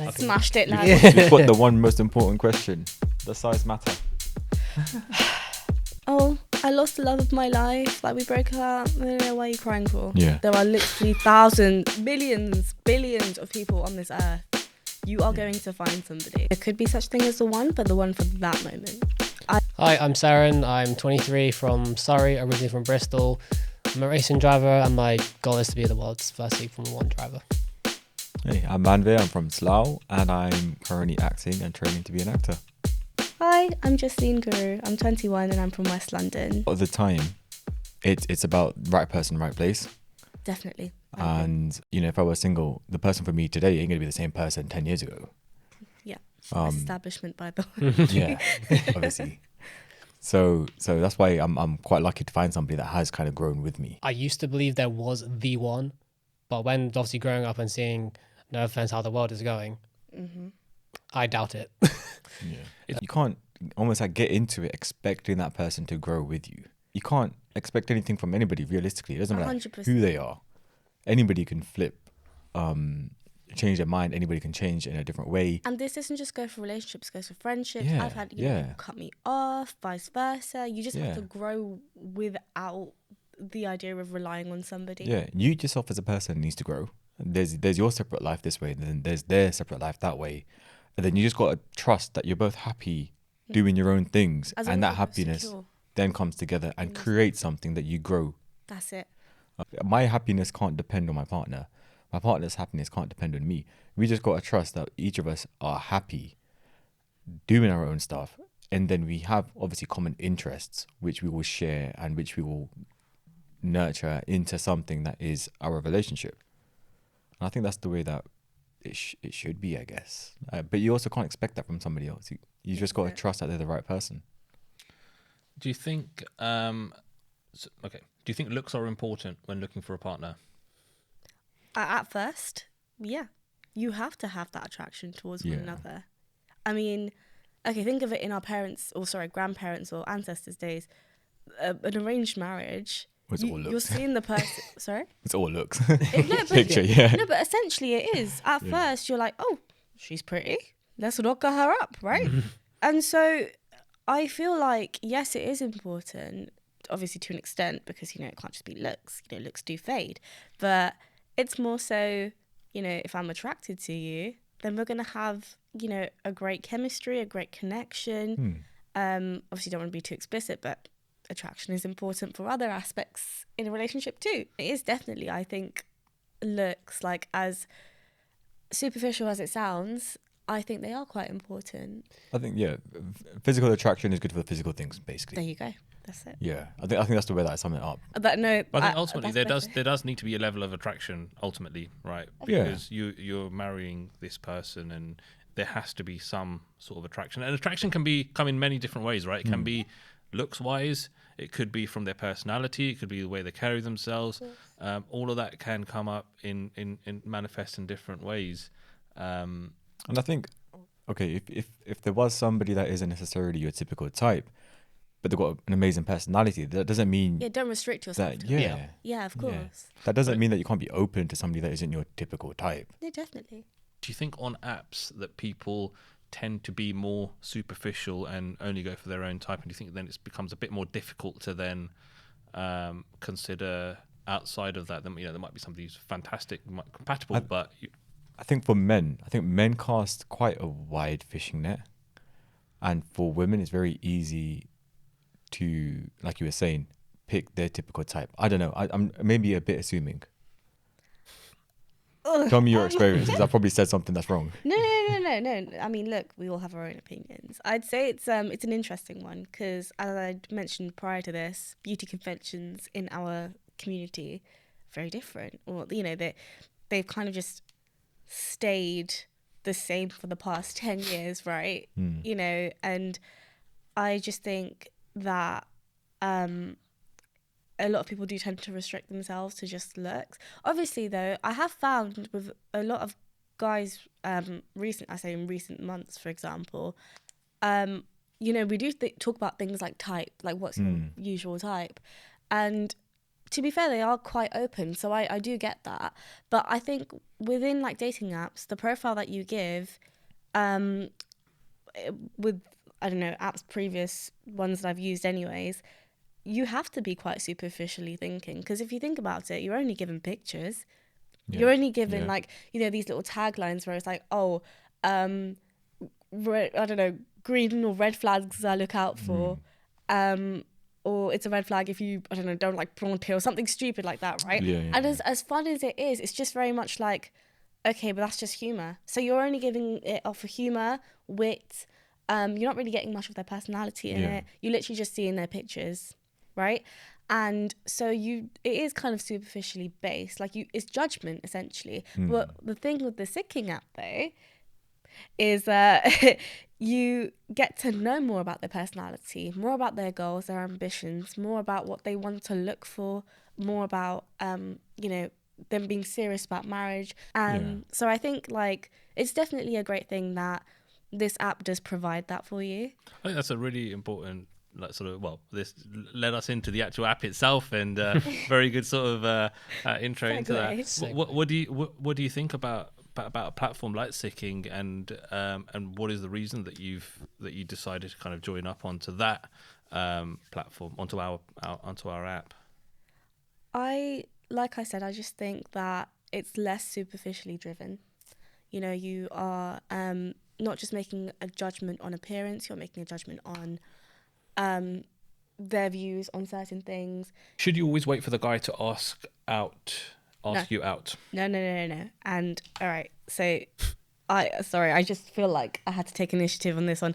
like Smashed it, lad. We've got the one most important question. Does size matter? Oh, I lost the love of my life. Like, we broke up. I don't know why you're crying for. Yeah. There are literally thousands, millions, billions of people on this earth. You are going to find somebody. There could be such thing as the one, but the one for that moment. Hi, I'm Saren. I'm 23 from Surrey, originally from Bristol. I'm a racing driver and my goal is to be the world's first Sikh Formula 1 driver. Hey, I'm Manveer. I'm from Slough and I'm currently acting and training to be an actor. Hi, I'm Justine Guru. I'm 21 and I'm from West London. All the time, it's about right person, right place. Definitely. And, you know, if I was single, the person for me today ain't going to be the same person 10 years ago. Yeah. Establishment, by the way. Yeah, obviously. So that's why I'm quite lucky to find somebody that has kind of grown with me. I used to believe there was the one, but when obviously growing up and seeing, no offense, how the world is going, I doubt it. Yeah. You can't almost like get into it expecting that person to grow with you. You can't expect anything from anybody realistically. It doesn't matter 100%. who they are. Anybody can flip, change their mind. Anybody can change in a different way. And this doesn't just go for relationships, it goes for friendships. Yeah, I've had, you know, cut me off, vice versa. You just have to grow without the idea of relying on somebody. Yeah, you yourself as a person needs to grow. There's your separate life this way, and then there's their separate life that way. And then you just got to trust that you're both happy doing your own things. As And long that as you're happiness secure. then comes together and creates something that you grow. That's it. My happiness can't depend on my partner. My partner's happiness can't depend on me. We just got to trust that each of us are happy doing our own stuff. And then we have obviously common interests, which we will share and which we will nurture into something that is our relationship. And I think that's the way that it should be, I guess. But you also can't expect that from somebody else. You just got to trust that they're the right person. Do you think, do you think looks are important when looking for a partner? At first, yeah. You have to have that attraction towards one another. I mean, okay, think of it in our grandparents or ancestors' days. An arranged marriage, you're seeing the person. Sorry? It's all looks. Picture, yeah. No, but essentially it is. At first, you're like, oh, she's pretty. Let's lock her up, right? And so I feel like, yes, it is important, obviously to an extent, because, you know, it can't just be looks. You know, looks do fade. But it's more so, you know, if I'm attracted to you, then we're going to have, you know, a great chemistry, a great connection. Obviously, don't want to be too explicit, but attraction is important for other aspects in a relationship too. It is definitely, I think, looks, like, as superficial as it sounds, I think they are quite important. I think, physical attraction is good for physical things, basically. There you go. That's it. Yeah, I think that's the way that I sum it up. But no, But I think ultimately there does need to be a level of attraction ultimately, right? Because you're marrying this person and there has to be some sort of attraction. And attraction can come in many different ways, right? It can be looks wise, it could be from their personality, it could be the way they carry themselves. All of that can come up in manifest in different ways. And I think, okay, if there was somebody that isn't necessarily your typical type, but they've got an amazing personality, that doesn't mean... Yeah, don't restrict yourself. Yeah, of course. Yeah. That doesn't mean that you can't be open to somebody that isn't your typical type. Yeah, definitely. Do you think on apps that people tend to be more superficial and only go for their own type, and do you think then it becomes a bit more difficult to then consider outside of that? You know, there might be somebody who's fantastic, compatible, but... I think for men, men cast quite a wide fishing net. And for women, it's very easy to, like you were saying, pick their typical type. I don't know. I'm maybe a bit assuming. Tell me your experience, because I probably said something that's wrong. No. I mean, look, we all have our own opinions. I'd say it's an interesting one because, as I mentioned prior to this, beauty conventions in our community very different. Or, you know, they've kind of just stayed the same for the past 10 years, right? You know, and I just think that a lot of people do tend to restrict themselves to just looks. Obviously, though, I have found with a lot of guys, in recent months, for example, you know, we do talk about things like type, like what's your usual type. And to be fair, they are quite open, so I do get that. But I think within like dating apps, the profile that you give, with, I don't know, apps previous ones that I've used anyways, you have to be quite superficially thinking, because if you think about it, you're only given pictures. You're only given like, you know, these little taglines where it's like, oh, I don't know, green or red flags I look out for. Or it's a red flag if you, I don't know, don't like prawn peel, something stupid like that, right? And as fun as it is, it's just very much like, okay, but that's just humour. So you're only giving it off for humour, wit. You're not really getting much of their personality in it. You're literally just seeing their pictures, right? And so it is kind of superficially based. Like it's judgment essentially. But the thing with the Sikhing app though is that you get to know more about their personality, more about their goals, their ambitions, more about what they want to look for, more about you know, them being serious about marriage. So I think like it's definitely a great thing that this app does provide that for you. I think that's a really important, like, sort of, well, this led us into the actual app itself, and very good sort of intro into that. What do you think about a platform like Sikhing, and what is the reason that you decided to kind of join up onto that platform, onto our app? Like I said, I just think that it's less superficially driven. You know, you are not just making a judgment on appearance, you're making a judgment on their views on certain things. Should you always wait for the guy to ask you out? No. And all right, so I just feel like I had to take initiative on this one.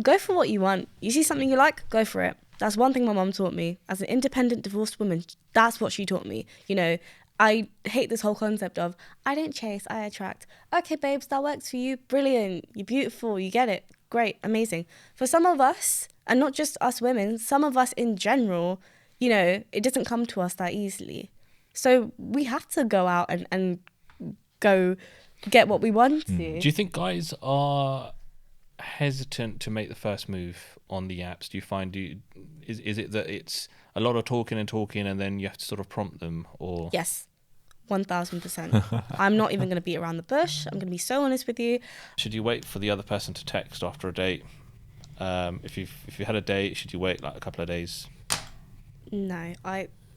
Go for what you want. You see something you like, go for it. That's one thing my mum taught me. As an independent divorced woman, that's what she taught me. You know, I hate this whole concept of, I don't chase, I attract. Okay, babes, that works for you. Brilliant. You're beautiful. You get it. Great. Amazing. For some of us, and not just us women, some of us in general, you know, it doesn't come to us that easily. So we have to go out and go get what we want to. Do you think guys are hesitant to make the first move on the apps? Do you find, is it that it's a lot of talking and then you have to sort of prompt them, or? Yes, 1000%. I'm not even going to beat around the bush. I'm going to be so honest with you. Should you wait for the other person to text after a date? If you had a date, should you wait like a couple of days? No,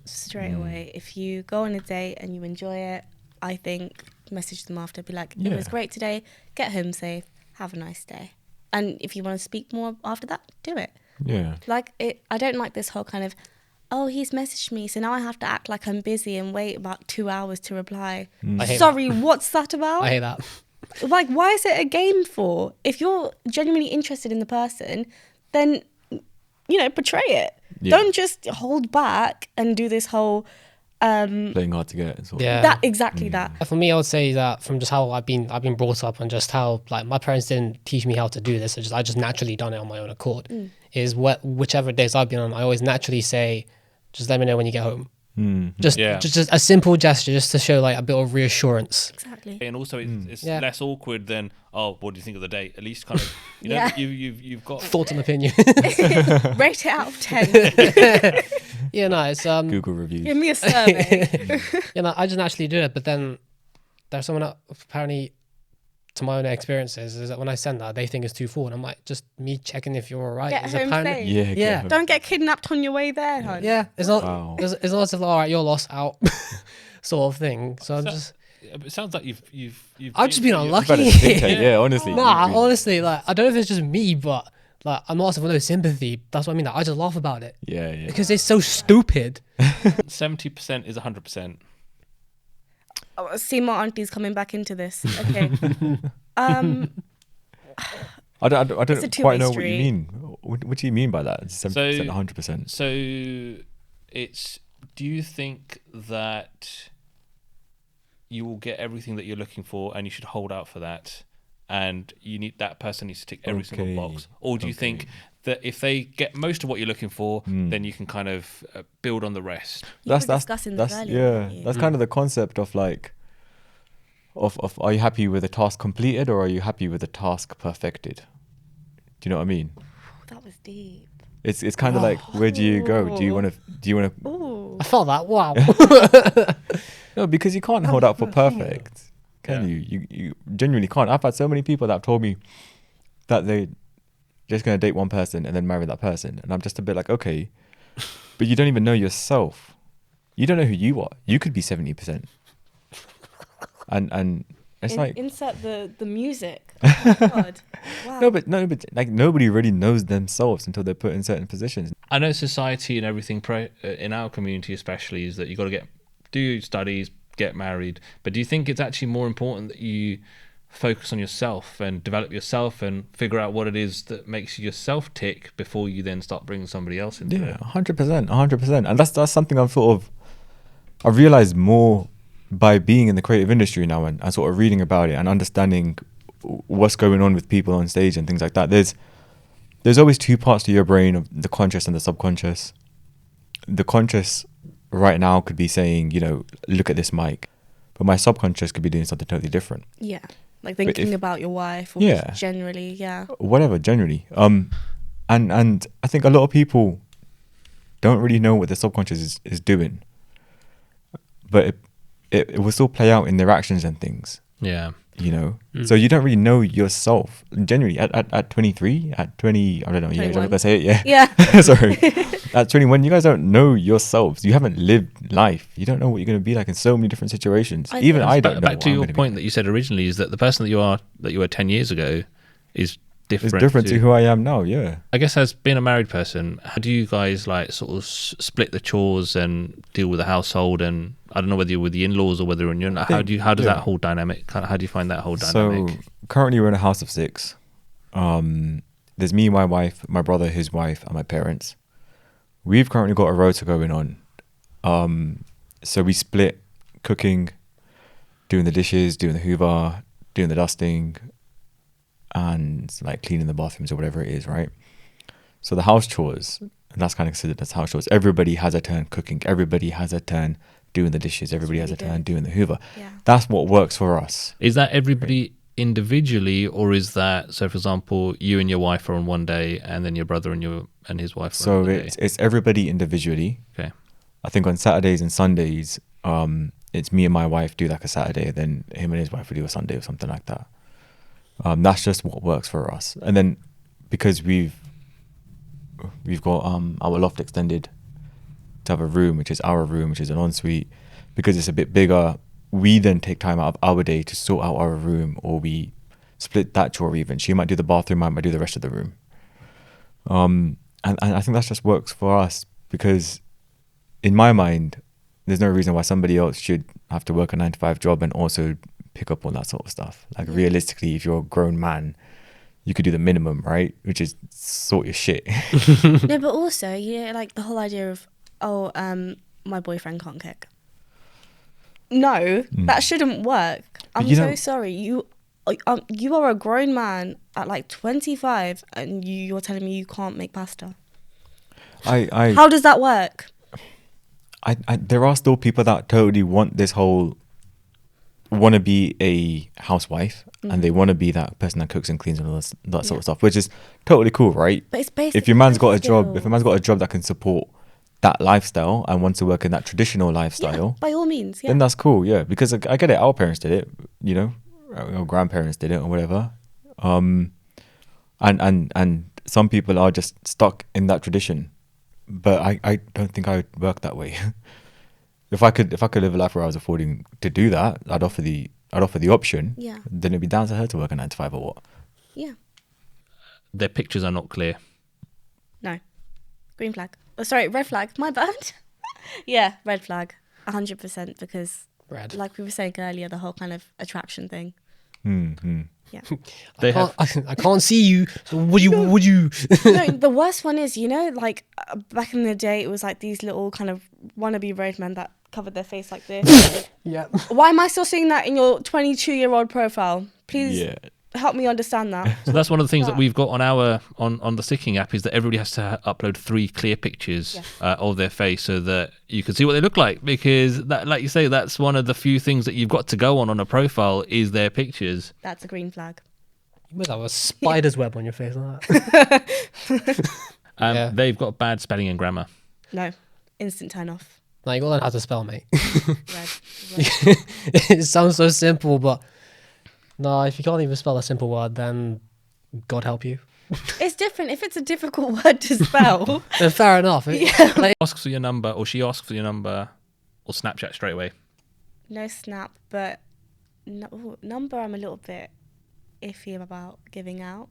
straight away. If you go on a date and you enjoy it, I think message them after, be like, it was great today, get home safe, have a nice day. And if you want to speak more after that, do it. Like I don't like this whole kind of, oh, he's messaged me, so now I have to act like I'm busy and wait about 2 hours to reply. Sorry, what's that about? I hate that. Like, why is it a game for? If you're genuinely interested in the person, then, you know, portray it. Don't just hold back and do this whole playing hard to get. That. For me, I would say that from just how I've been brought up, and just how, like, my parents didn't teach me how to do this. I just naturally done it on my own accord. Is whichever days I've been on, I always naturally say, just let me know when you get home. Just a simple gesture, just to show like a bit of reassurance. Exactly. And also it's less awkward than, oh, what do you think of the date? At least kind of, you know, you've got thoughts and opinion. Rate it out of 10. It's Google reviews. Give me a survey. I just naturally do it. But then there's someone that apparently, to my own experiences, is that when I send that, they think it's too forward. I'm like, just me checking if you're all right. Get home safe. Yeah. Don't get kidnapped on your way there, hon. Yeah, it's not as if, all right, you're lost, out, sort of thing. So I'm just. It sounds like you've I've just been unlucky. Honestly. Honestly, like, I don't know if it's just me, but like, I'm not asking for no sympathy. That's what I mean. Like, I just laugh about it. Yeah. Because it's so stupid. 70% is 100%. Oh, see, my auntie's coming back into this. Okay. I don't quite know what you mean. What do you mean by that? It's 70%, 100%. So it's, do you think that you will get everything that you're looking for and you should hold out for that, and that person needs to tick every single box? Or do you think that if they get most of what you're looking for, then you can kind of build on the rest? That's kind of the concept of like, of are you happy with a task completed, or are you happy with a task perfected? Do you know what I mean? That was deep. It's kind of like, where do you go? Do you want to I felt that. Wow. No, because you can't hold out for perfect, can you? You genuinely can't. I've had so many people that have told me that they just going to date one person and then marry that person, and I'm just a bit like, okay, but you don't even know yourself. You don't know who you are. You could be 70%, and it's like insert the music. Oh my God. Wow. no, but like nobody really knows themselves until they're put in certain positions. I know society and everything in our community especially is that you got to do your studies, get married, but do you think it's actually more important that you focus on yourself and develop yourself and figure out what it is that makes yourself tick before you then start bringing somebody else into it? 100%, and that's something I've realized more by being in the creative industry now and sort of reading about it and understanding what's going on with people on stage and things like that. There's always two parts to your brain, of the conscious and the subconscious. The conscious right now could be saying, you know, look at this mic, but my subconscious could be doing something totally different. Yeah, like thinking about your wife, or just generally, whatever, generally. And I think a lot of people don't really know what the subconscious is doing, but it will still play out in their actions and things. Yeah. You know, so you don't really know yourself generally at 23, at 20, I don't know, I'm gonna say it, yeah. Sorry, at 21, you guys don't know yourselves. You haven't lived life. You don't know what you're going to be like in so many different situations. I don't know. Back to your point that you said originally is that the person that you were 10 years ago is different. It's different to who I am now. Yeah. I guess as being a married person, how do you guys like sort of split the chores and deal with the household? And I don't know whether you're with the in-laws or whether you're in your, how does that whole dynamic, how do you find that whole dynamic? So currently we're in a house of 6. There's me, my wife, my brother, his wife, and my parents. We've currently got a rota going on. So we split cooking, doing the dishes, doing the hoover, doing the dusting, and like cleaning the bathrooms or whatever it is, right? So the house chores, and that's kind of considered as house chores. Everybody has a turn cooking. Everybody has a turn doing the dishes. Everybody has a turn doing the hoover. Yeah. That's what works for us. Is that everybody individually, or is that, so for example, you and your wife are on one day and then your brother and his wife are on another day? It's everybody individually. Okay. I think on Saturdays and Sundays, it's me and my wife do like a Saturday, then him and his wife will do a Sunday or something like that. That's just what works for us. And then because we've got our loft extended to have a room, which is our room, which is an ensuite, because it's a bit bigger, we then take time out of our day to sort out our room, or we split that chore even. She might do the bathroom, I might do the rest of the room. And I think that just works for us, because in my mind, there's no reason why somebody else should have to work a 9-to-5 job and also pick up on that sort of stuff. Like realistically, if you're a grown man, you could do the minimum, right? Which is sort your shit. No, but also, like the whole idea of, my boyfriend can't cook. No, that shouldn't work. I'm so sorry. You are a grown man at like 25 and you're telling me you can't make pasta. How does that work? There are still people that totally want to be a housewife, and they want to be that person that cooks and cleans and all that sort of stuff, which is totally cool, right? But it's basic. If a man's got a job that can support that lifestyle and wants to work in that traditional lifestyle, by all means, then that's cool, because I get it. Our parents did it, our grandparents did it or whatever, and some people are just stuck in that tradition, but I don't think I would work that way. If I could live a life where I was affording to do that, I'd offer the option. Yeah. Then it'd be down to her to work a 9-to-5 or what. Yeah. Their pictures are not clear. No. Green flag. Oh, sorry, red flag. My bad. Yeah, red flag. 100%, because like we were saying earlier, the whole kind of attraction thing. Mm-hmm. Yeah. I can't see you. So would you? No, the worst one is, like back in the day, it was like these little kind of wannabe roadmen that covered their face like this. Yeah. Why am I still seeing that in your 22-year-old profile? Please help me understand that. So that's one of the things that we've got on our on the Sikhing app, is that everybody has to upload 3 clear pictures of their face so that you can see what they look like, because that, like you say, that's one of the few things that you've got to go on a profile is their pictures. That's a green flag. You must have a spider's web on your face like that. They've got bad spelling and grammar. No, instant turn off. Like, you'll learn how to spell, mate. Red. It sounds so simple, but no, if you can't even spell a simple word, then God help you. It's different if it's a difficult word to spell. Then fair enough. Like, Asks for your number, or she asks for your number, or Snapchat straight away. No snap, but number I'm a little bit iffy about giving out.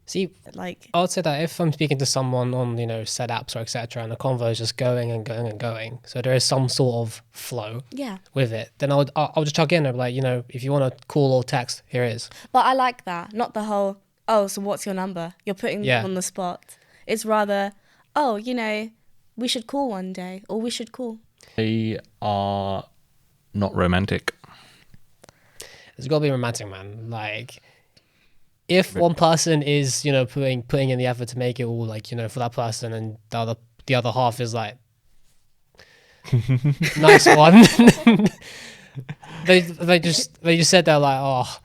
see, Like, I would say that if I'm speaking to someone on, said apps or etc., and the convo is just going and going and going, so there is some sort of flow yeah. with it, then I'll just chuck in and be like, if you want to call or text, here it is. But I like that. Not the whole, oh, so what's your number? You're putting Yeah. them on the spot. It's rather, oh, we should call one day, or we should call. They are not romantic. It's got to be romantic, man. Like, if one person is, putting in the effort to make it all like, for that person, and the other half is like, nice one. they just said they're like, oh,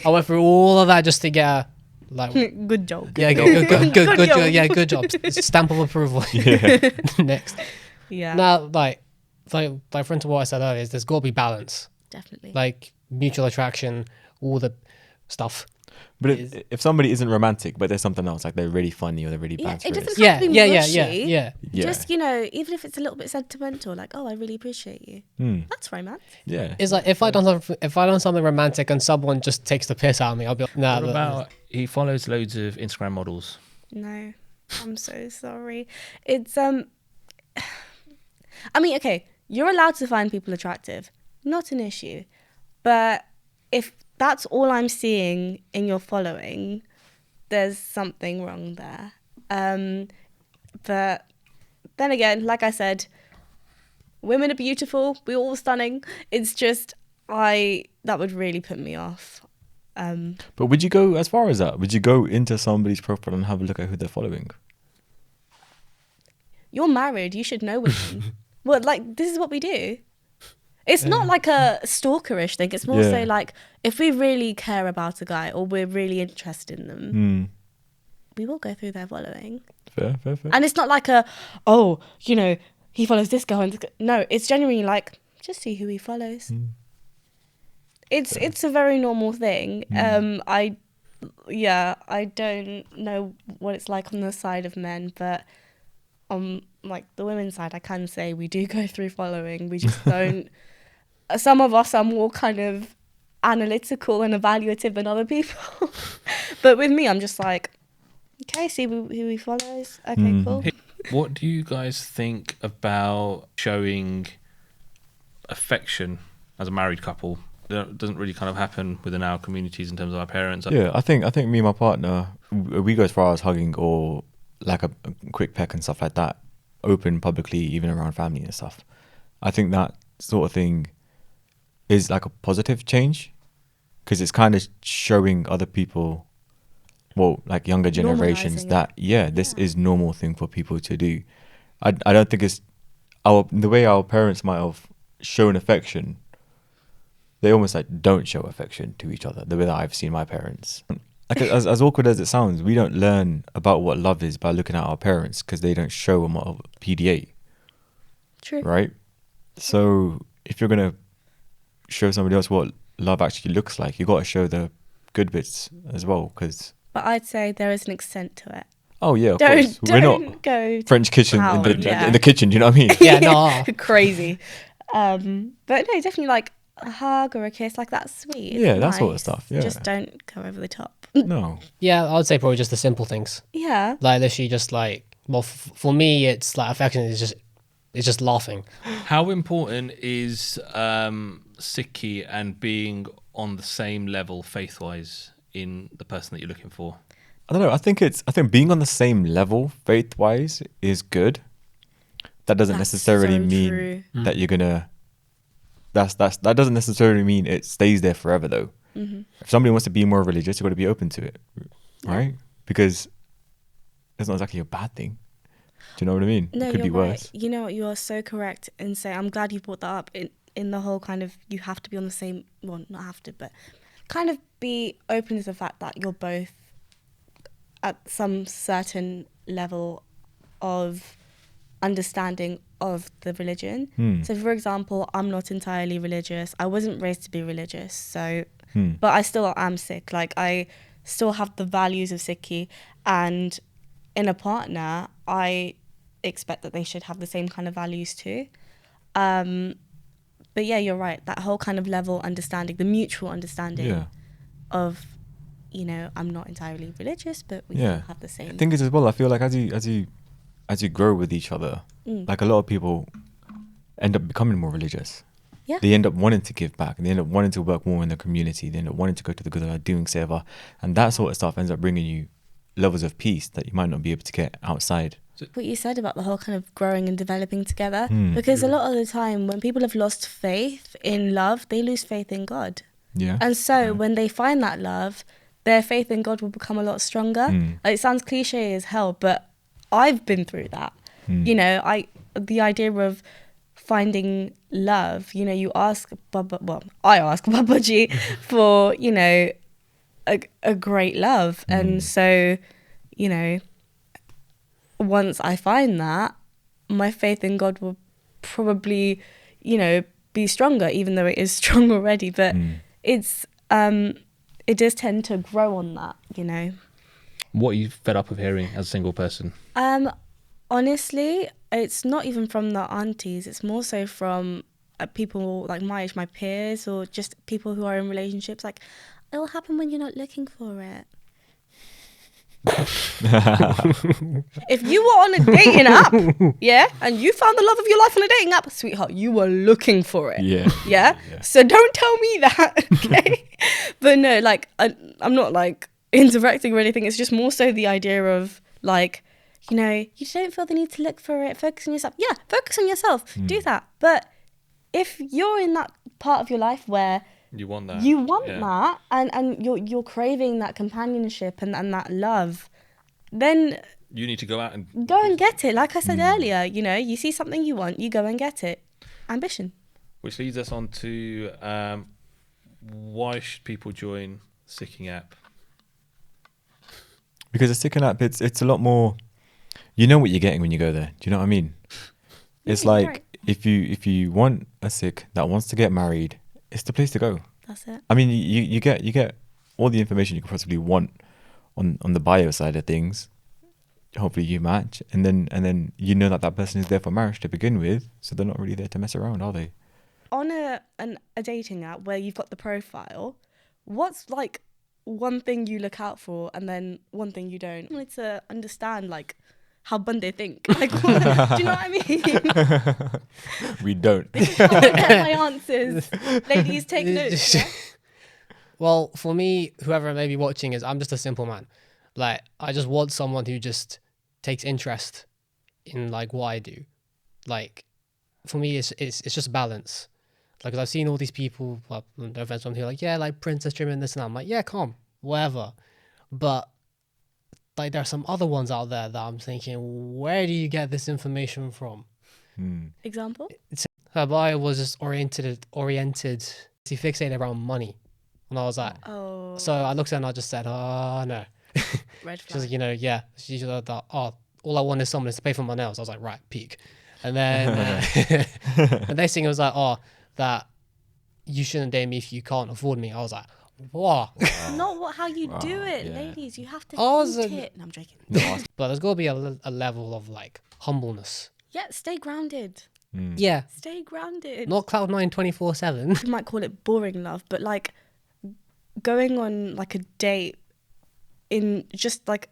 I went through all of that just to get a, like, Good job. yeah, good job. job. Yeah, good job. Stamp of approval. Yeah. Next. Yeah. Now, like friend to what I said earlier, is there's got to be balance. Definitely. Like mutual attraction, all the stuff. But if somebody isn't romantic, but there's something else, like they're really funny or they're really Yeah, bad it spirits. doesn't have to be mushy. Yeah. Just, even if it's a little bit sentimental, like, oh, I really appreciate you. That's romantic. Yeah. It's like if I done something romantic and someone just takes the piss out of me, I'll be like, nah. What about he follows loads of Instagram models? No, I'm so sorry. It's, I mean, okay, you're allowed to find people attractive. Not an issue. But if that's all I'm seeing in your following, there's something wrong there. But then again, like I said, women are beautiful. We're all stunning. It's just, that would really put me off. But would you go as far as that? Would you go into somebody's profile and have a look at who they're following? You're married. You should know women. Well, like, this is what we do. It's not like a stalkerish thing. It's more so like, if we really care about a guy or we're really interested in them, we will go through their following. Fair. And it's not like he follows this girl. No, it's genuinely like, just see who he follows. It's a very normal thing. I don't know what it's like on the side of men, but on like the women's side, I can say we do go through following. We just don't. Some of us are more kind of analytical and evaluative than other people. But with me, I'm just like, okay, see who he follows. Okay, cool. What do you guys think about showing affection as a married couple? That doesn't really kind of happen within our communities in terms of our parents. Yeah, I think me and my partner, we go as far as hugging or like a quick peck and stuff like that, open publicly, even around family and stuff. I think that sort of thing is like a positive change, because it's kind of showing other people, well, like younger generations, Normalising that this is normal thing for people to do. I don't think it's the way our parents might have shown affection. They almost like don't show affection to each other the way that I've seen my parents. Like as awkward as it sounds, we don't learn about what love is by looking at our parents, because they don't show them what PDA. True. Right? So if you're gonna show somebody else what love actually looks like, you got to show the good bits as well. Because But I'd say there is an extent to it. oh yeah, of course, we're not go French kitchen town, in the kitchen. Do you know what I mean? Yeah, no. crazy. But no, definitely like a hug or a kiss, like that's sweet. It's Yeah, that sort of nice. stuff, yeah. Just don't go over the top. No. Yeah, I would say probably just the simple things. Yeah. Like literally just like, well, for me, it's like affection is just laughing. How important is Sikhi and being on the same level faith-wise in the person that you're looking for? I don't know. I think being on the same level faith-wise is good. That doesn't That's necessarily so mean true. that you're gonna. That doesn't necessarily mean it stays there forever, though. Mm-hmm. If somebody wants to be more religious, you've got to be open to it, right? Because it's not exactly a bad thing. Do you know what I mean? No, It could you're be right. worse. You know what? You are so correct in saying. I'm glad you brought that up. In the whole kind of you have to be on the same. Well, not have to, but kind of be open to the fact that you're both at some certain level of understanding of the religion. So for example, I'm not entirely religious. I wasn't raised to be religious, so but I still am Sikh. Like, I still have the values of Sikhi, and in a partner I expect that they should have the same kind of values too. But yeah, you're right, that whole kind of level understanding, the mutual understanding of, you know, I'm not entirely religious, but we still have the same. I think it's as well, I feel like as you grow with each other, like a lot of people end up becoming more religious. Yeah. They end up wanting to give back, and they end up wanting to work more in the community. They end up wanting to go to the good, doing seva, and that sort of stuff ends up bringing you levels of peace that you might not be able to get outside. What you said about the whole kind of growing and developing together, because a lot of the time when people have lost faith in love, they lose faith in God. Yeah. And so when they find that love, their faith in God will become a lot stronger. Like, it sounds cliche as hell, but I've been through that. You know, the idea of finding love, you know, you ask I ask Babaji for, you know, a great love. And so, you know, once I find that, my faith in God will probably, you know, be stronger, even though it is strong already. But it's it does tend to grow on that, you know. What are you fed up of hearing as a single person? Honestly, it's not even from the aunties. It's more so from people like my age, my peers, or just people who are in relationships. Like, it'll happen when you're not looking for it. If you were on a dating app, yeah, and you found the love of your life on a dating app, sweetheart, you were looking for it. Yeah. So don't tell me that, okay? But no, like, I'm not like indirecting or anything. It's just more so the idea of, like, you know, you don't feel the need to look for it. Focus on yourself. Yeah, focus on yourself. Do that. But if you're in that part of your life where you want that, that, and you're craving that companionship and that love, then you need to go out and get it. Like I said earlier, you know, you see something you want, you go and get it. Ambition. Which leads us on to why should people join the Sikhing app? Because the Sikhing app, it's a lot more. You know what you're getting when you go there. Do you know what I mean? It's like, right. if you want a Sikh that wants to get married, it's the place to go. That's it. I mean, you get all the information you could possibly want on the bio side of things. Hopefully you match, and then you know that person is there for marriage to begin with, so they're not really there to mess around, are they? On a dating app where you've got the profile, what's like one thing you look out for and then one thing you don't? I wanted to understand, like, how Bunde think. Like, do you know what I mean? We don't. This is how I get my answers. Ladies, take notes. Yeah? Well, for me, whoever may be watching I'm just a simple man. Like, I just want someone who just takes interest in, like, what I do. Like, for me, it's just balance. Like, 'cause I've seen all these people, well, no offense, who are like, yeah, like princess trimming this and that. I'm like, yeah, calm, whatever. But like, there are some other ones out there that I'm thinking, where do you get this information from? Example? Her bio was just oriented, she fixated around money. And I was like, oh. So I looked at her and I just said, oh, no. Red flag. She's like, you know, yeah. She's just like, oh, all I want is someone to pay for my nails. I was like, right, peak. And then the next thing was like, oh, that you shouldn't date me if you can't afford me. I was like, what? Not how you do it, ladies. You have to eat it. No, I'm joking. But there's got to be a level of, like, humbleness. Yeah, stay grounded. Yeah. Stay grounded. Not Cloud9 24/7. You might call it boring love, but, like, going on, like, a date in just, like,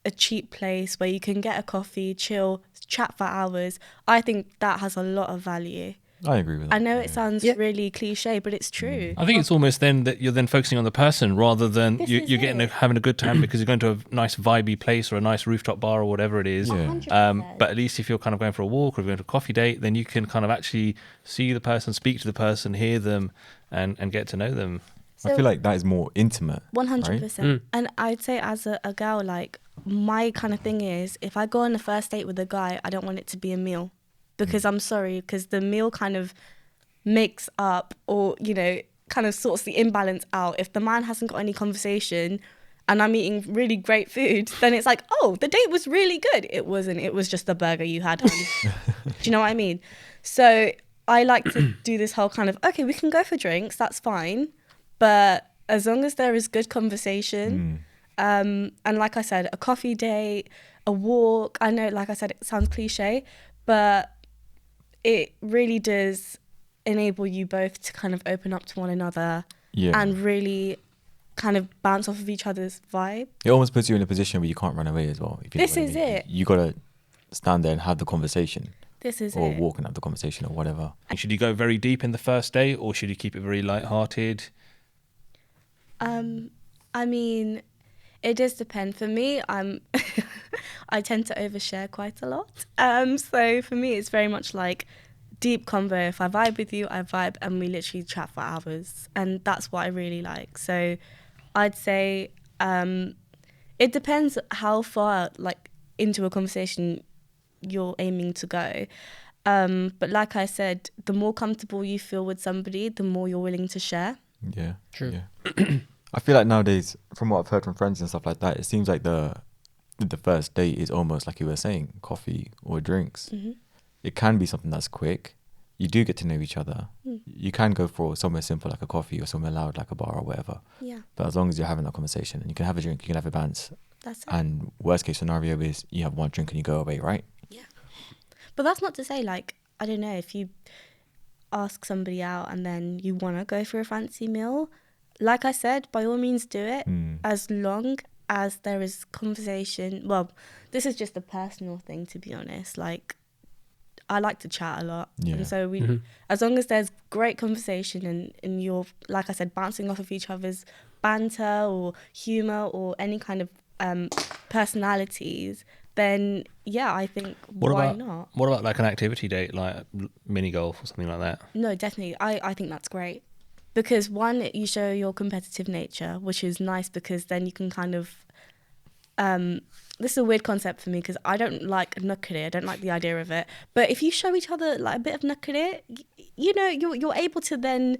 a cheap place where you can get a coffee, chill, chat for hours, I think that has a lot of value. I agree with that. I know it sounds really cliche, but it's true. I think it's almost then that you're then focusing on the person rather than you're having a good time because you're going to a nice vibey place or a nice rooftop bar or whatever it is. But at least if you're kind of going for a walk or going to a coffee date, then you can kind of actually see the person, speak to the person, hear them, and get to know them. So, I feel like that is more intimate. 100%. Right? And I'd say as a girl, like, my kind of thing is, if I go on a first date with a guy, I don't want it to be a meal. Because I'm sorry, because the meal kind of makes up or, you know, kind of sorts the imbalance out. If the man hasn't got any conversation and I'm eating really great food, then it's like, oh, the date was really good. It wasn't. It was just the burger you had. Do you know what I mean? So I like to do this whole kind of, okay, we can go for drinks. That's fine. But as long as there is good conversation, and like I said, a coffee date, a walk. I know, like I said, it sounds cliche, but it really does enable you both to kind of open up to one another and really kind of bounce off of each other's vibe. It almost puts you in a position where you can't run away as well. If you This is it. You got to stand there and have the conversation. This is or it. walk and have the conversation or whatever. And should you go very deep in the first date, or should you keep it very light-hearted? I mean, it does depend. For me, I tend to overshare quite a lot. So for me, it's very much like deep convo. If I vibe with you, I vibe, and we literally chat for hours, and that's what I really like. So I'd say it depends how far like into a conversation you're aiming to go. But like I said, the more comfortable you feel with somebody, the more you're willing to share. Yeah, true. Yeah. I feel like nowadays, from what I've heard from friends and stuff like that, it seems like the first date is almost like you were saying, coffee or drinks. Mm-hmm. It can be something that's quick. You do get to know each other. You can go for somewhere simple like a coffee or somewhere loud like a bar or whatever. Yeah. But as long as you're having that conversation and you can have a drink, you can have a bants. That's it. And worst case scenario is you have one drink and you go away, right? Yeah. But that's not to say, like, I don't know, if you ask somebody out and then you want to go for a fancy meal, like I said, by all means do it, as long as there is conversation. Well, this is just a personal thing, to be honest. Like, I like to chat a lot. Yeah. And so as long as there's great conversation and you're, like I said, bouncing off of each other's banter or humour or any kind of personalities, then yeah, I think why not? What about like an activity date, like mini golf or something like that? No, definitely. I think that's great. Because one, you show your competitive nature, which is nice because then you can kind of... this is a weird concept for me because I don't like nukkere. I don't like the idea of it. But if you show each other like a bit of nukkere, you know, you're able to then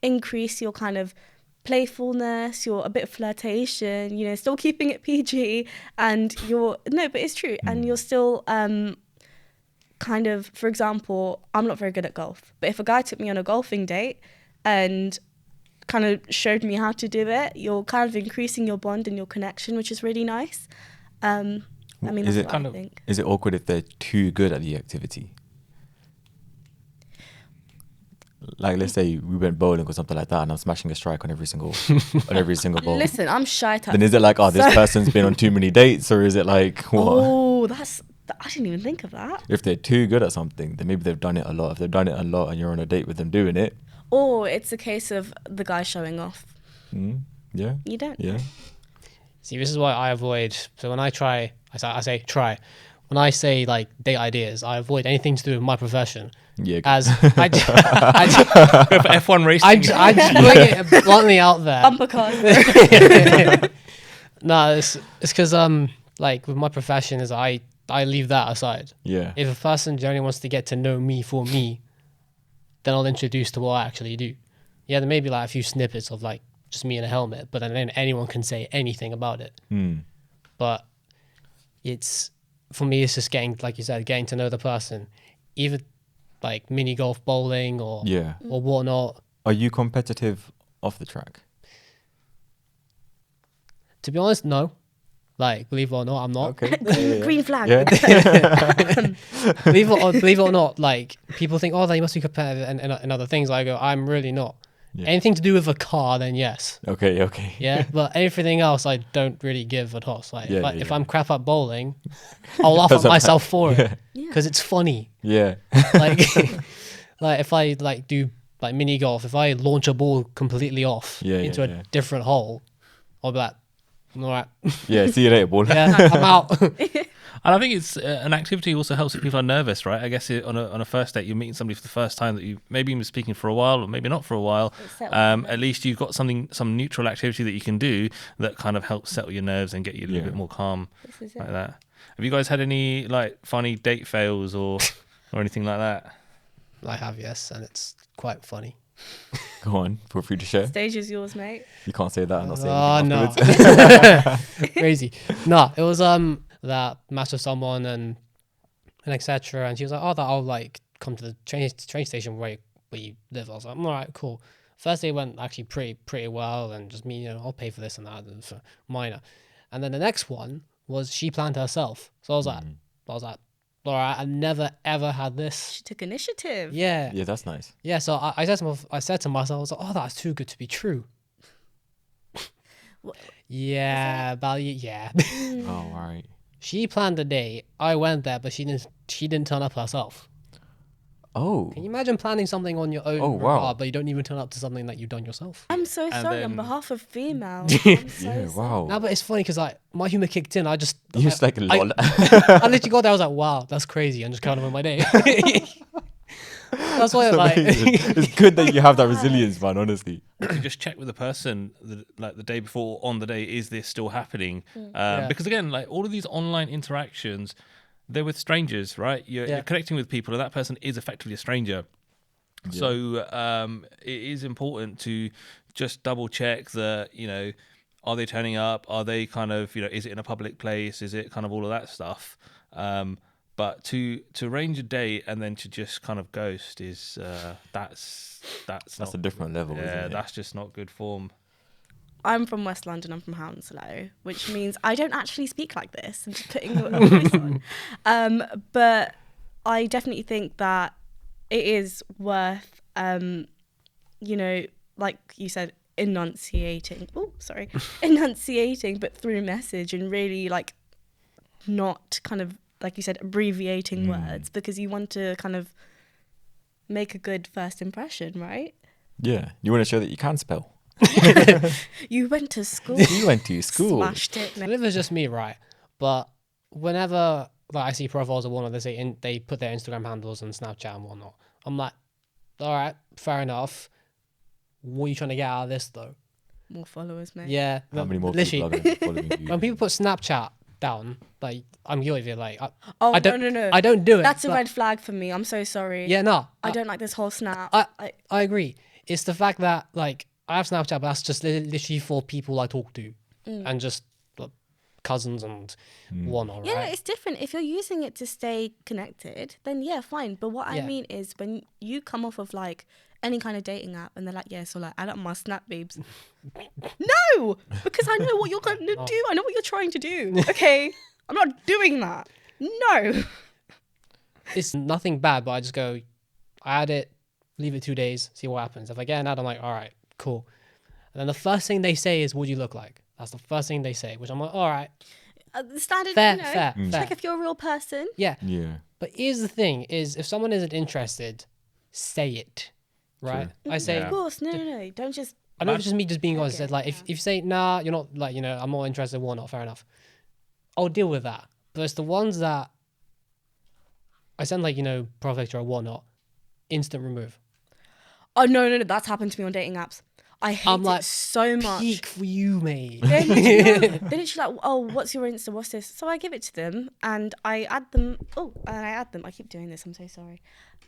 increase your kind of playfulness, your a bit of flirtation, you know, still keeping it PG, and but it's true, and you're still kind of, for example, I'm not very good at golf, but if a guy took me on a golfing date and kind of showed me how to do it, you're kind of increasing your bond and your connection, which is really nice. I mean, that's what I think. Is it awkward if they're too good at the activity? Like, let's say we went bowling or something like that, and I'm smashing a strike on every single ball. Listen, I'm shy type. Then is it like, oh, this person's been on too many dates, or is it like what? Oh, I didn't even think of that. If they're too good at something, then maybe they've done it a lot. If they've done it a lot and you're on a date with them doing it, or it's a case of the guy showing off. Yeah. You don't. Yeah. See, this is why I avoid. So when I try, I say try. When I say like date ideas, I avoid anything to do with my profession. Yeah. As I just F1 racing. I just put it bluntly out there. Bumper cars. No, it's because like with my profession is I leave that aside. Yeah. If a person generally wants to get to know me for me, then I'll introduce to what I actually do. Yeah, there may be like a few snippets of like just me in a helmet, but then anyone can say anything about it. But it's, for me, it's just getting, like you said, getting to know the person, either like mini golf, bowling, or whatnot. Are you competitive off the track? To be honest, no. Like, believe it or not, I'm not. Okay. Green flag. Yeah. Believe it or not, like people think, oh, they must be competitive and other things. I go, I'm really not. Yeah. Anything to do with a car, then yes. Okay. Yeah, but everything else, I don't really give a toss. Like, if I'm crap at bowling, I'll laugh at myself for it because it's funny. Yeah. Like, like if I like do like mini golf, if I launch a ball completely off into a different hole, I'll be like, all right. Yeah, see you later, ball. Yeah, I'm out. And I think it's an activity also helps if people are nervous, right? I guess on a first date, you're meeting somebody for the first time that you maybe been speaking for a while or maybe not for a while. At least you've got some neutral activity that you can do that kind of helps settle your nerves and get you a little bit more calm like that. Have you guys had any like funny date fails or anything like that? I have, yes, and it's quite funny. Go on, feel free to share. Stage is yours, mate. You can't say that and not say Oh anything no, afterwards. crazy. No, it was that matched with someone and etc. And she was like, oh, that I'll like come to the train station where you live. I was like, all right, cool. First day went actually pretty well, and just me, I'll pay for this and that, and so minor. And then the next one was she planned herself. So I was like, all right, I've never ever had this. She took initiative. Yeah, Yeah, that's nice. yeah. So I said to myself, I was like, oh, that's too good to be true. Yeah, yeah. Oh, all right. She planned the day. I went there, but she didn't turn up herself. Oh. Can you imagine planning something on your own? Oh, wow. But you don't even turn up to something that you've done yourself. I'm so And sorry on then- behalf of females. I'm so Yeah, sorry. wow. No, but it's funny because like my humor kicked in. I just You just like, lol. I literally got there. I was like, wow, that's crazy. And just kind of on my day. That's why like Amazing. It's good that you have that resilience, man, honestly. To just check with the person like the day before, on the day, is this still happening? Yeah. Because again, like all of these online interactions, they're with strangers, right? You're connecting with people, and that person is effectively a stranger. Yeah. So it is important to just double check that, are they turning up? Are they kind of, is it in a public place? Is it kind of all of that stuff? But to arrange a date and then to just kind of ghost is that's That's a different level, isn't it? that's just not good form. I'm from West London. I'm from Hounslow, which means I don't actually speak like this. I'm just putting a voice on. But I definitely think that it is worth, like you said, enunciating, but through message, and really like not kind of, like you said, abbreviating words, because you want to kind of make a good first impression, right? Yeah. You want to show that you can spell. You went to school. You went to school. Smashed it. I don't know if it's just me, right? But whenever like I see profiles of one, they put their Instagram handles and Snapchat and whatnot, I'm like, all right, fair enough. What are you trying to get out of this though? More followers, mate. How Yeah, many more literally, people are following you? when people put Snapchat down, like I'm guilty of it. Like, Oh, I don't, no. I don't do it. That's a but- red flag for me. I'm so sorry. Yeah, no, I don't like this whole snap. I agree. It's the fact that like I have Snapchat, but that's just literally for people I talk to, and just like, cousins and whatnot. Yeah, right? it's different. If you're using it to stay connected, then yeah, fine. But what I Yeah. mean is when you come off of like any kind of dating app and they're like, yeah, so like add up my snap, babes. No, because I know what you're going to do. I know what you're trying to do. Okay, I'm not doing that. No. It's nothing bad, but I just go, I add it, leave it 2 days, see what happens. If I get an ad, I'm like, all right, cool. And then the first thing they say is, what do you look like? That's the first thing they say, which I'm like, all right, The standard, fair, you know, fair, check fair. if you're a real person. Yeah. Yeah. But here's the thing, is if someone isn't interested, say it, right? I say, Of course, no. Don't just. I know it's just me just being honest. Okay, Like, if you say, nah, you're not, like, I'm not interested, whatnot, fair enough. I'll deal with that. But it's the ones that I send, like, profile picture or whatnot, instant remove. Oh, no. That's happened to me on dating apps. I hate I'm like, it so much. Peak for you, mate. They're literally like, oh, what's your Insta? What's this? So I give it to them and I add them. I keep doing this. I'm so sorry.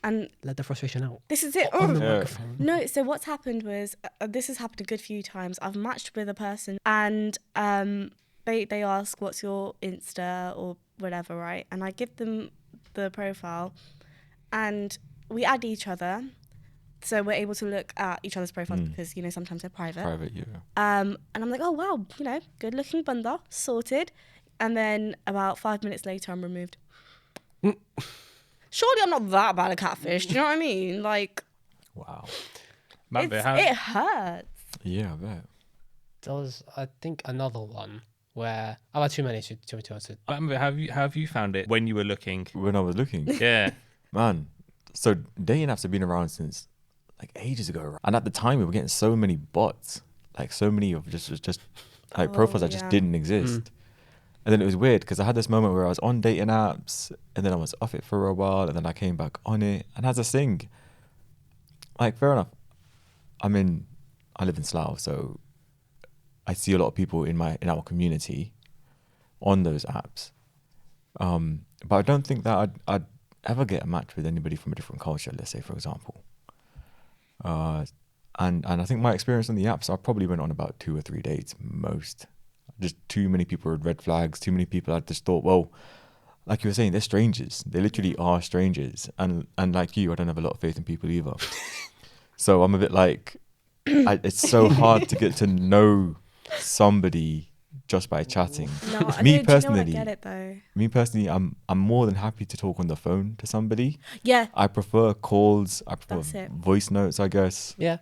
And Let the frustration out. this is it. On the Yeah. microphone. No, so what's happened was, this has happened a good few times. I've matched with a person and they ask, what's your Insta or whatever, right? And I give them the profile and we add each other. So we're able to look at each other's profiles because, sometimes they're private. Private, yeah. And I'm like, oh, wow, good looking bunda, sorted. And then about 5 minutes later, I'm removed. Surely I'm not that bad a catfish. Do you know what I mean? Like, Wow. Mambe, it hurts. Yeah, I bet. There was, I think, another one where I've had too many to Mambe, have you found it when you were looking? When I was looking, Yeah. man. So dating apps have been around since like ages ago, and at the time we were getting so many bots, like so many of just like profiles that just yeah. didn't exist. And then it was weird because I had this moment where I was on dating apps and then I was off it for a while and then I came back on it. And as a thing, like, fair enough. I live in Slough, so I see a lot of people in our community on those apps. But I don't think that I'd ever get a match with anybody from a different culture, let's say, for example. And And I think my experience on the apps, I probably went on about 2 or 3 dates most. Just too many people with red flags, too many people I just thought, well, like you were saying, they're strangers. They literally are strangers. And like you, I don't have a lot of faith in people either. So I'm a bit like, it's so hard to get to know somebody just by chatting. No, Me I personally, get it though. I'm more than happy to talk on the phone to somebody. Yeah, I prefer calls. I prefer That's it. voice notes, I guess. Yeah.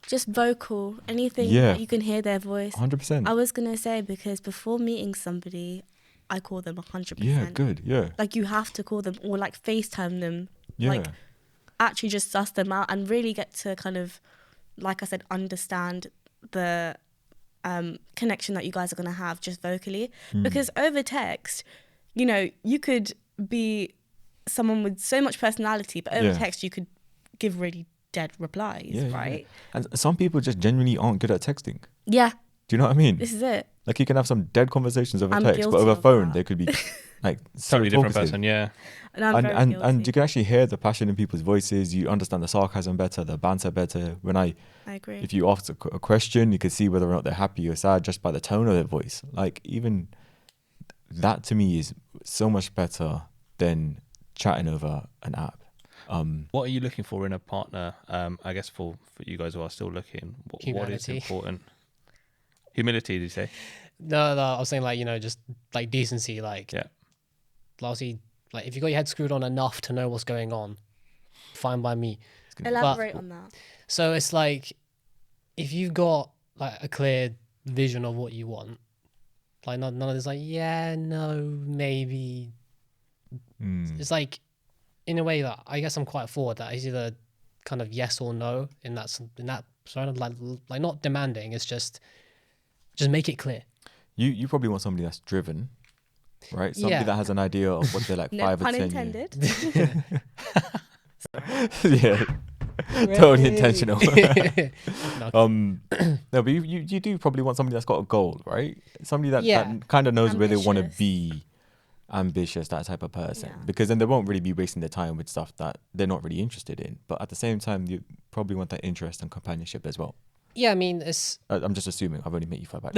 just vocal, anything Yeah. that you can hear their voice. 100%. I was gonna say, because before meeting somebody, I call them 100%. Yeah, good. Yeah. Like, you have to call them, or like FaceTime them. Yeah. Like, actually just suss them out and really get to kind of, like I said, understand the connection that you guys are going to have just vocally. Because over text, you know, you could be someone with so much personality, but over text you could give really dead replies, right? Yeah. And some people just genuinely aren't good at texting. Yeah, Do you know what I mean? this is it. Like, you can have some dead conversations over I'm text, but guilty over of phone that. they could be like so Totally different talkative. person. Yeah. And I'm very And guilty. you can actually hear the passion in people's voices. You understand the sarcasm better, the banter better. I agree. If you ask a question, you can see whether or not they're happy or sad just by the tone of their voice. Like, even that to me is so much better than chatting over an app. What are you looking for in a partner? I guess for you guys who are still looking, what is Humanity. important? Humility, did you say? No, I was saying, like, you know, just like decency. Like, Yeah. obviously, like, if you got your head screwed on enough to know what's going on, fine by me. Elaborate on that. So it's like, if you've got like a clear vision of what you want, like none of this like, yeah, no, maybe. It's like, in a way that I guess I'm quite forward, that it's either kind of yes or no in that sort of like not demanding. It's just make it clear. You probably want somebody that's driven, right? Somebody Yeah. that has an idea of what they're like No 5 or pun 10 intended. years. Yeah. Totally intentional. No, No, but you do probably want somebody that's got a goal, right? Somebody that Yeah. kind of knows where they want to Ambitious. be, ambitious, that type of person. Yeah. Because then they won't really be wasting their time with stuff that they're not really interested in. But at the same time, you probably want that interest and companionship as well. yeah, I mean, it's I'm just assuming. I've only met you for about.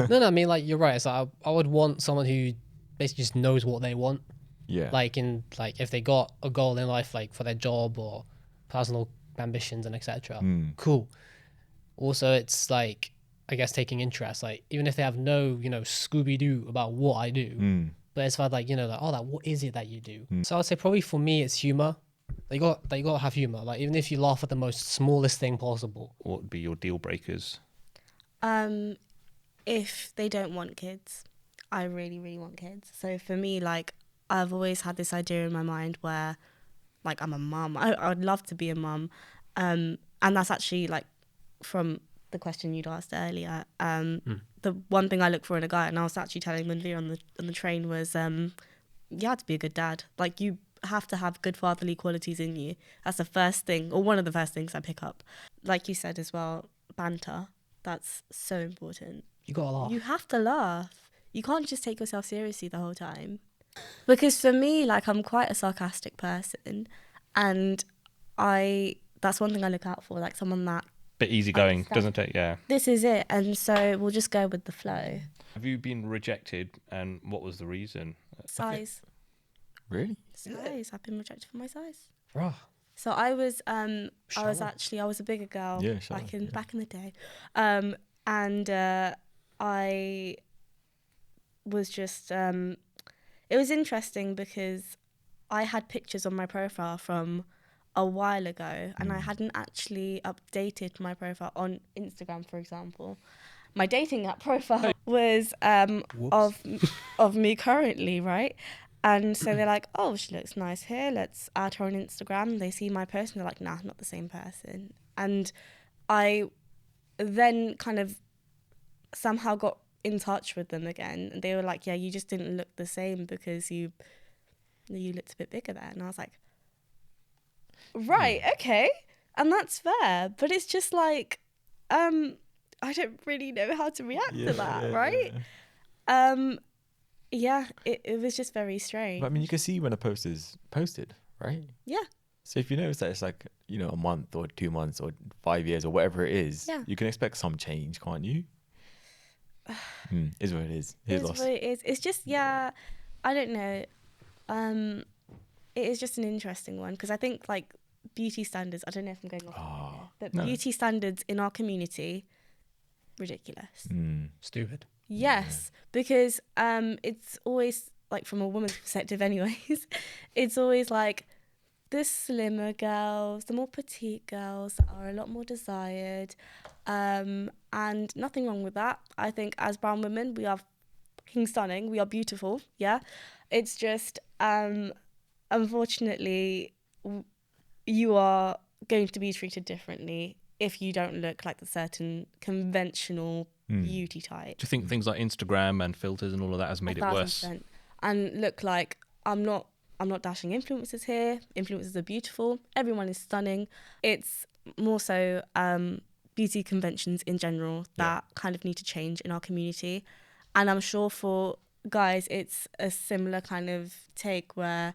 no, I mean, like, you're right. So I would want someone who basically just knows what they want. Yeah. Like, if they got a goal in life, like for their job or personal ambitions and etc. Cool. Also, it's like, I guess, taking interest. Like, even if they have no, you know, Scooby Doo about what I do, but it's about, like, you know, like, oh, like, what is it that you do? So I'd say probably for me it's humor. You got to have humor. Like, even if you laugh at the most smallest thing possible. What would be your deal breakers? If they don't want kids, I really, really want kids. So for me, like, I've always had this idea in my mind where, like, I'm a mum. I'd love to be a mum. And that's actually, like, from the question you'd asked earlier. The one thing I look for in a guy, and I was actually telling Manveer on the train, was you have to be a good dad. Like, you have to have good fatherly qualities in you. That's the first thing, or one of the first things I pick up. Like you said as well, banter. That's so important. You got to laugh. You have to laugh. You can't just take yourself seriously the whole time. Because for me, like, I'm quite a sarcastic person, and that's one thing I look out for, like, someone that Bit easygoing, Understand. doesn't it? Yeah. this is it, and so we'll just go with the flow. Have you been rejected, and what was the reason? Size. Really? Size. I've been rejected for my size. Rah. So I was Shallow. I was a bigger girl Yeah, shallow, back in the day, and I was just it was interesting because I had pictures on my profile from a while ago, and I hadn't actually updated my profile on Instagram, for example. My dating app profile was of me currently, right? And so they're like, oh, she looks nice here. Let's add her on Instagram. They see my post and they're like, nah, not the same person. And I then kind of somehow got in touch with them again. And they were like, yeah, you just didn't look the same because you looked a bit bigger there. And I was like, right, okay. And that's fair. But it's just like, I don't really know how to react to that, right? Yeah, it was just very strange. But I mean, you can see when a post is posted, right? Yeah. So if you notice that it's like, you know, a month or 2 months or 5 years or whatever it is, Yeah. you can expect some change, can't you? Is what it is. It is what it is. It's just, I don't know. It is just an interesting one because I think like beauty standards, I don't know if I'm going off here, but no. beauty standards in our community, ridiculous. Stupid. Yes, because it's always like from a woman's perspective anyways, it's always like the slimmer girls, the more petite girls that are a lot more desired, and nothing wrong with that. I think as brown women, we are fucking stunning, we are beautiful, yeah. It's just unfortunately you are going to be treated differently if you don't look like the certain conventional beauty type. Do you think things like Instagram and filters and all of that has made it worse? 1,000%. And look, like I'm not dashing influencers here. Influencers are beautiful. Everyone is stunning. It's more so beauty conventions in general that kind of need to change in our community. And I'm sure for guys, it's a similar kind of take where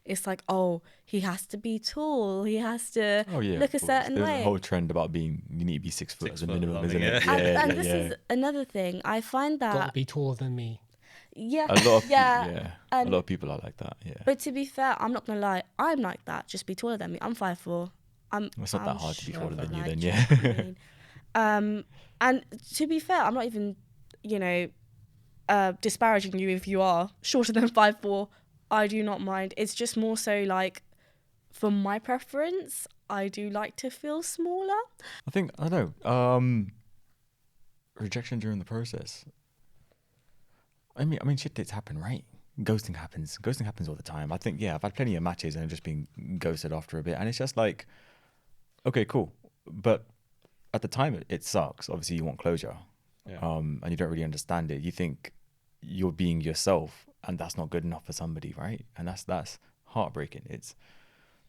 it's like, oh, he has to be tall. He has to look a certain way. There's a whole trend about you need to be 6 foot as a minimum, isn't it? And this is another thing. I find that... Gotta be taller than me. Yeah. A lot of a lot of people are like that, yeah. But to be fair, I'm not going to lie. I'm like that. Just be taller than me. I'm 5'4". It's not that hard to be taller than you then, you know what I mean? And to be fair, I'm not even, disparaging you if you are shorter than 5'4". I do not mind. It's just more so like, for my preference, I do like to feel smaller. I don't know. Rejection during the process. I mean, shit did happen, right? Ghosting happens all the time. I think, I've had plenty of matches and I've just been ghosted after a bit. And it's just like, okay, cool. But at the time, it sucks. Obviously, you want closure. Yeah. And you don't really understand it. You think you're being yourself and that's not good enough for somebody, right? And that's heartbreaking. It's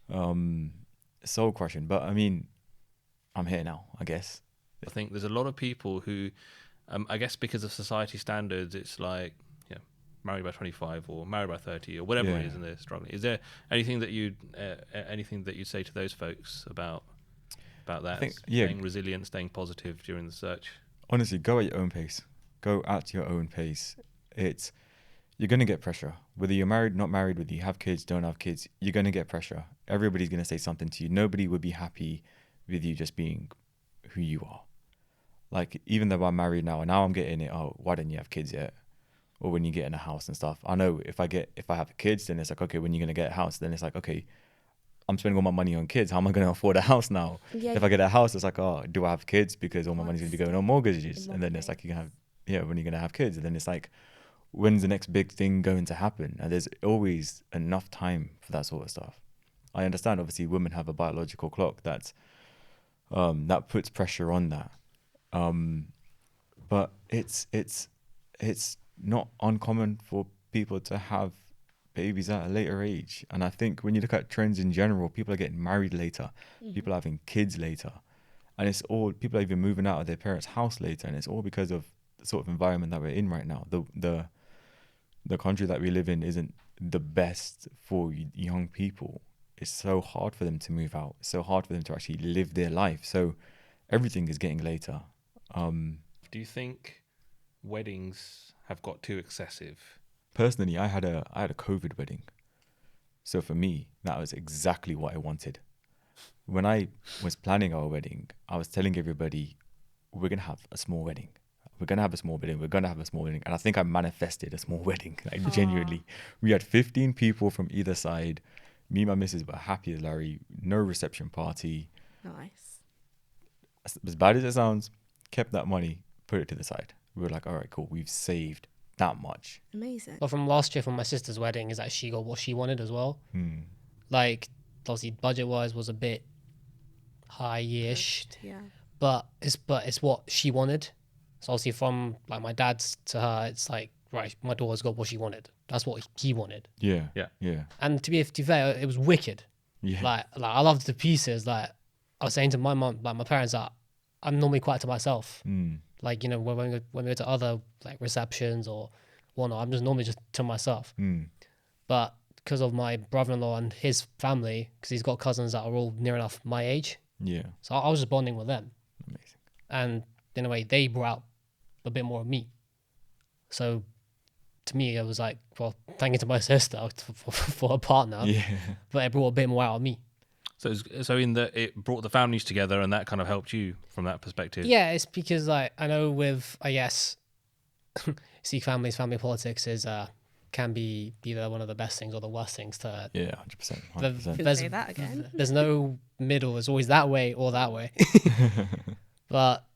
soul crushing. But I mean, I'm here now, I guess. I think there's a lot of people who, I guess because of society standards, it's like, married by 25 or married by 30 or whatever it is, and they're struggling. Is there anything that you'd say to those folks about that? I think, staying resilient, staying positive during the search. Honestly, go at your own pace. Go at your own pace. You're going to get pressure. Whether you're married, not married, whether you have kids, don't have kids, you're going to get pressure. Everybody's going to say something to you. Nobody would be happy with you just being who you are. Like, even though I'm married now, and now I'm getting it, oh, why didn't you have kids yet? Or when you get in a house and stuff. I know if I have kids, then it's like, okay, when you're going to get a house, then it's like, okay, I'm spending all my money on kids. How am I going to afford a house now? Yeah, if I get a house, it's like, oh, do I have kids? Because all my money's going to be going on mortgages. And then it's like, you can have, when you're going to have kids. And then it's like, when's the next big thing going to happen? And there's always enough time for that sort of stuff. I understand, obviously, women have a biological clock that puts pressure on that. But it's not uncommon for people to have babies at a later age. And I think when you look at trends in general, people are getting married later, people are having kids later, and it's all, people are even moving out of their parents' house later, and it's all because of the sort of environment that we're in right now. The country that we live in isn't the best for young people. It's so hard for them to move out. It's so hard for them to actually live their life. So everything is getting later. Do you think weddings have got too excessive? Personally, I had a COVID wedding. So for me, that was exactly what I wanted. When I was planning our wedding, I was telling everybody, we're going to have a small wedding. We're going to have a small wedding. We're going to have a small wedding. And I think I manifested a small wedding, like genuinely. We had 15 people from either side. Me and my missus were happy as Larry. No reception party. Nice. As bad as it sounds, kept that money, put it to the side. We were like, all right, cool. We've saved that much. Amazing. But from last year, from my sister's wedding, is that she got what she wanted as well. Like, obviously, budget-wise was a bit high-ish. Yeah. But it's what she wanted. So obviously, from like my dad's to her, it's like, right, my daughter's got what she wanted. That's what he wanted. Yeah. And to be fair, it was wicked. Yeah. Like I loved the pieces. Like I was saying to my mom, like my parents, that I'm normally quite to myself. Like, when we go to other like receptions or whatnot, I'm just normally just to myself. But because of my brother-in-law and his family, because he's got cousins that are all near enough my age. Yeah. So I was just bonding with them. Amazing. And in a way, they brought out a bit more of me. So to me, it was like, well, thank you to my sister for a partner, Yeah. but it brought a bit more out of me. So in that it brought the families together, and that kind of helped you from that perspective. Yeah, it's because like I know with, I guess, Sikh families, family politics is can be either one of the best things or the worst things to. Yeah, 100%. 100%. Could say that again. There's no middle. It's always that way or that way. But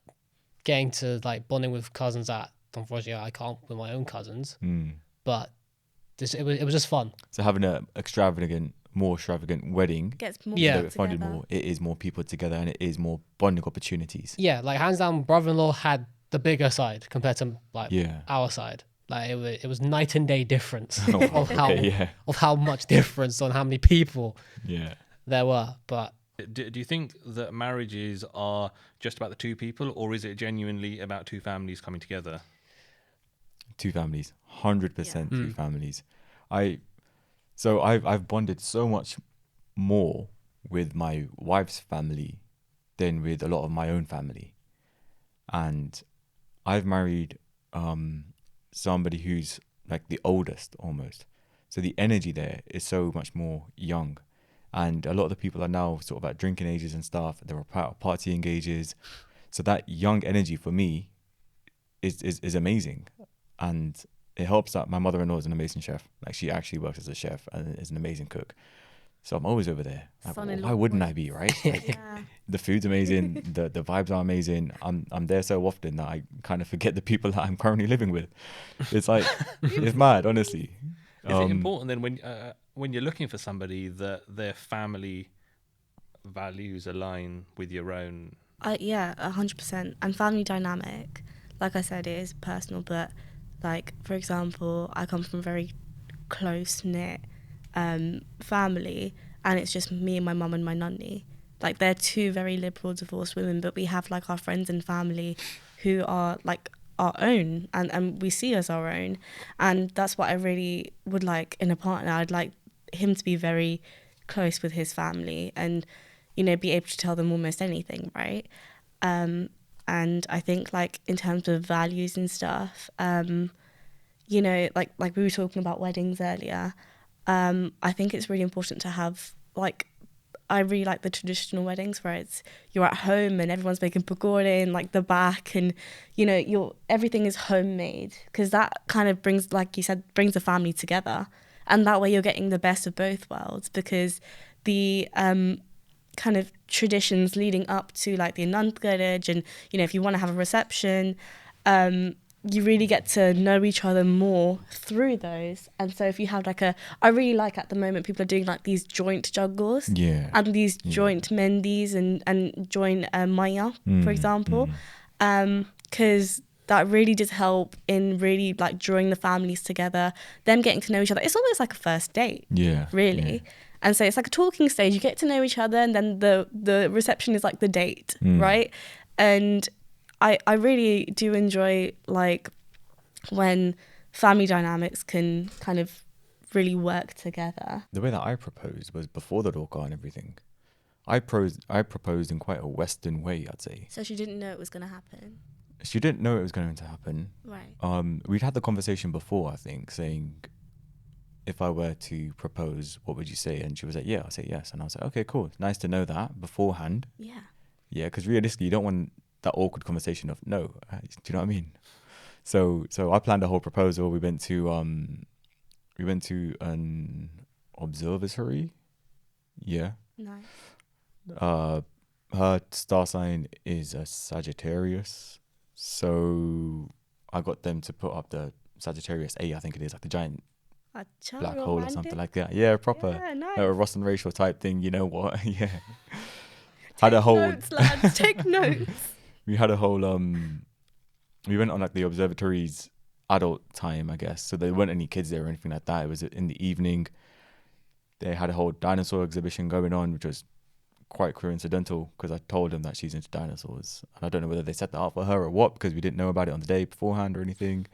getting to like bonding with cousins that unfortunately I can't with my own cousins. But it was just fun. So having a more extravagant wedding, Gets more Yeah. people funded together. more. It is more people together, and it is more bonding opportunities. Yeah, like hands down, brother-in-law had the bigger side compared to like Yeah. our side. Like it was night and day difference Oh, wow. of how much difference on how many people Yeah. there were. But Do you think that marriages are just about the two people, or is it genuinely about two families coming together? Two families, 100% two families. I've bonded so much more with my wife's family than with a lot of my own family, and I've married somebody who's like the oldest almost, so the energy there is so much more young, and a lot of the people are now sort of at drinking ages and stuff. They're partying ages, so that young energy for me is amazing. And it helps that my mother-in-law is an amazing chef. Like she actually works as a chef and is an amazing cook. So I'm always over there. Like, Son-in-law why wouldn't I points. be, right? Like, Yeah. the food's amazing. The vibes are amazing. I'm there so often that I kind of forget the people that I'm currently living with. It's like, it's mad, honestly. Is it important then when you're looking for somebody that their family values align with your own? Yeah, 100%. And family dynamic, like I said, it is personal. But like, for example, I come from a very close knit family, and it's just me and my mum and my nunny. Like, they're two very liberal divorced women, but we have like our friends and family who are like our own, and we see as our own. And that's what I really would like in a partner. I'd like him to be very close with his family and, you know, be able to tell them almost anything, right? And I think like in terms of values and stuff, you know, like we were talking about weddings earlier, I think it's really important to have like, I really like the traditional weddings where it's you're at home and everyone's making pakora in like the back, and you know everything is homemade, because that kind of brings, like you said, brings the family together, and that way you're getting the best of both worlds, because the kind of traditions leading up to like the Anand, and you know, if you want to have a reception, you really get to know each other more through those. And so if you have like I really like at the moment people are doing like these joint juggles, and these joint mendis and joint maya, for example, because that really does help in really like drawing the families together, them getting to know each other. It's almost like a first date, really. And so it's like a talking stage. You get to know each other, and then the reception is like the date, right? And I really do enjoy like when family dynamics can kind of really work together. The way that I proposed was before the Dorka and everything. I proposed in quite a Western way, I'd say. So she didn't know it was going to happen. She didn't know it was going to happen. Right. We'd had the conversation before, I think, saying, if I were to propose, what would you say? And she was like, yeah, I'll say yes. And I was like, okay, cool. Nice to know that beforehand. Yeah. Yeah, because realistically, you don't want that awkward conversation of no. Do you know what I mean? So I planned a whole proposal. We went to an observatory. Yeah. Nice. Her star sign is a Sagittarius, so I got them to put up the Sagittarius A, I think it is, like the giant black hole or something like that. Yeah, proper. Yeah, nice. A Ross and Rachel type thing. You know what? Yeah. Had a whole notes, lads. Take notes. We had a whole we went on like the observatory's adult time, I guess. So there weren't any kids there or anything like that. It was in the evening. They had a whole dinosaur exhibition going on, which was quite coincidental because I told them that she's into dinosaurs. And I don't know whether they set that up for her or what, because we didn't know about it on the day beforehand or anything.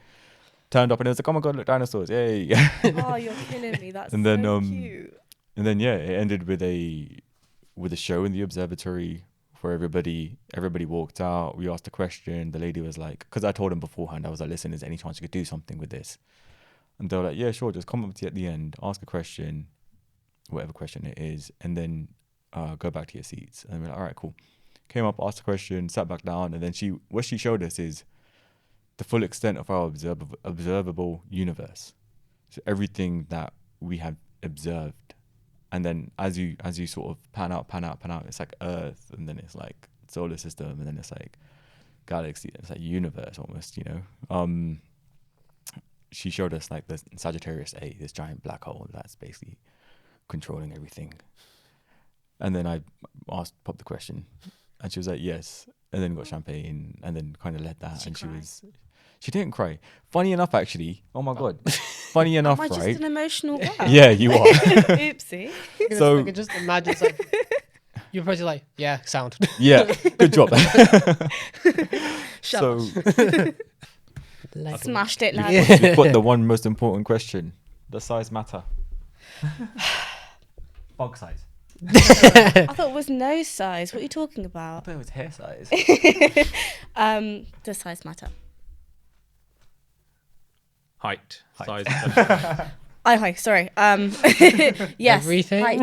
turned up and it was like, oh my god, look, dinosaurs, yay. Oh, you're killing me. That's And then, so cute. And then it ended with a show in the observatory where everybody walked out. We asked a question. The lady was like, because I told him beforehand, I was like, listen, is there any chance you could do something with this? And they were like, yeah, sure, just come up to you at the end, ask a question, whatever question it is, and then go back to your seats. And we're like, all right, cool. Came up, asked a question, sat back down, and then what she showed us is the full extent of our observable universe. So everything that we have observed. And then as you sort of pan out, it's like Earth, and then it's like solar system, and then it's like galaxy, it's like universe almost, you know. She showed us like the Sagittarius A, this giant black hole that's basically controlling everything. And then I popped the question, and she was like, yes. And then got champagne, and then kind of led that, and she didn't cry. Funny enough, actually. Oh my god. Funny enough, Am I right? just an emotional girl? Yeah, you are. Oopsie. So I can just imagine it's like you're probably like, yeah, sound. yeah, good job. Shut So up. Smashed it, lad. you put the one most important question: does size matter? Bug size. I thought it was nose size. What are you talking I about? thought it was hair size. Does size matter? Height. Size. Hi, sorry. Yes. Everything? height.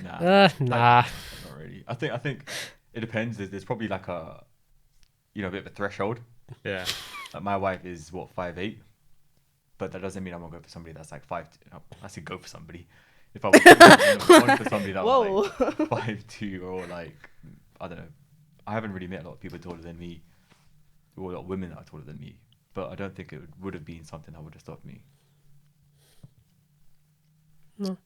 Nah, nah. not really. I think it depends. There's probably like a bit of a threshold. Yeah. Like my wife is 5'8", but that doesn't mean I'm gonna go for somebody that's like 5'2". I said go for somebody. If I was going for somebody that was like 5'2", or like, I don't know. I haven't really met a lot of people taller than me, or a lot of women that are taller than me. But I don't think it would have been something that would have stopped me. No.